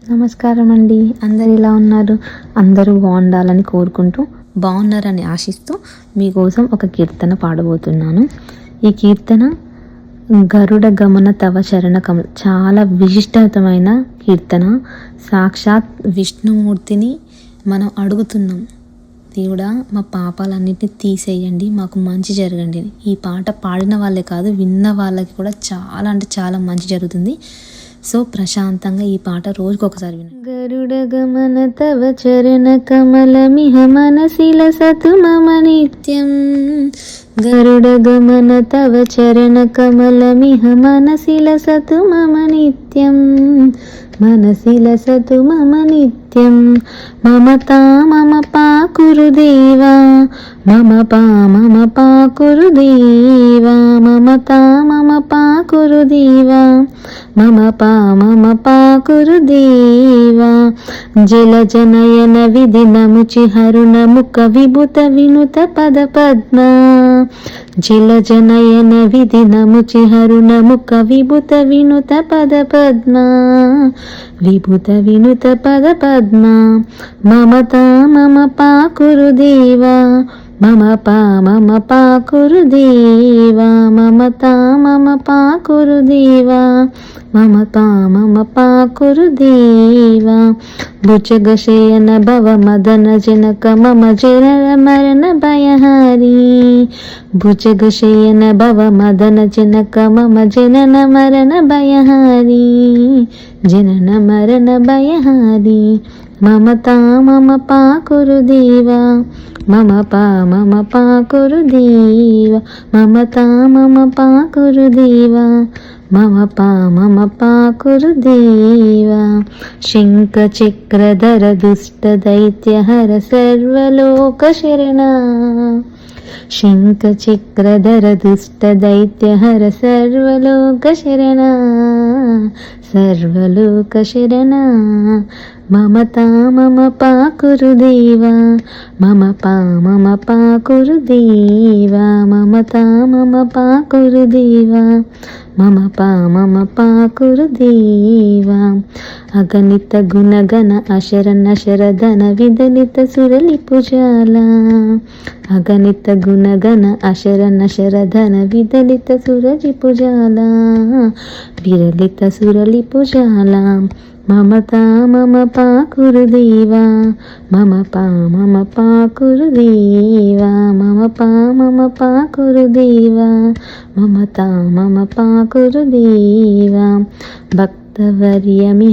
నమస్కారం అండి. అందరు ఎలా ఉన్నారు? అందరూ బాగుండాలని కోరుకుంటూ, బాగున్నారని ఆశిస్తూ మీకోసం ఒక కీర్తన పాడబోతున్నాను. ఈ కీర్తన గరుడ గమన తవ చరణ కమల, చాలా విశిష్టమైన కీర్తన. సాక్షాత్ విష్ణుమూర్తిని మనం అడుగుతున్నాం, దేవుడా మా పాపాలన్నింటినీ తీసేయండి, మాకు మంచి జరగండి. ఈ పాట పాడిన వాళ్ళే కాదు, విన్న వాళ్ళకి కూడా చాలా అంటే చాలా మంచి జరుగుతుంది. సో ప్రశాంతంగా ఈ పాట రోజుకొకసారి వినండి. గరుడ గమన తవ చరణ కమలమిహ మనసిల సతు మమ నిత్యం. గరుడ గమన తవ చరణ కమలమిహ మనసిల సతు మమ నిత్యం. మనసిల సతు మమ నిత్యం. మమతా మమ పాకురు దేవా, మమ పాకురు దేవా. మమతా మమ పాకురు దేవా, మమ పాకురు దేవా. జలజనయన విధినముచి హరుణ ముఖ విభుత వినుత పద పద్మ. జలజనయన విధినముచి హరుణ ముఖ విభుత వినుత పద పద్మ. విభుత వినుత పద పద్మ. మమతా మమ పాకురు దేవా, మమ పాకురు దేవా. మమతా మమ పాకురు దేవా, మమ పాకురు దేవా. భుజగశయన భవ మదన జనక మమ జనన మరణ భయహారి. భుజగశయన భవ మదన జనక మమ జనన మరణ భయహారి. జనన మరణ భయహారి. మమతా మమ పాకురు దేవా, మమ పాకురు దేవా. మమతా మమ పాకురు దేవా, మమ పాకురు దేవా. శంఖ చక్రధర దుష్ట దైత్య హర సర్వలోక శరణ. శంఖ చక్రధర దుష్ట దైత్య హర సర్వలోక శరణ. సర్వలోక శరణ. మమతా మమ పాకురు దేవా, మమ పాకురు దేవా. మమతా మమ పాకురు దేవా, మమ పాకురు దేవా. అగణిత గుణగణ అశరణ శరధన విదలిత సురలి పుజాల. అగణిత గుణగణ అశరణ శరధన విదలిత సురలి పుజాల. విరలిత సురలి పుజాల. మమతా మమ పాకురు దేవా, మమ పాకురు దేవా. మమ పాకురు దేవా, మమతా మమ పాకురు దేవా. భక్తవర్యమిహ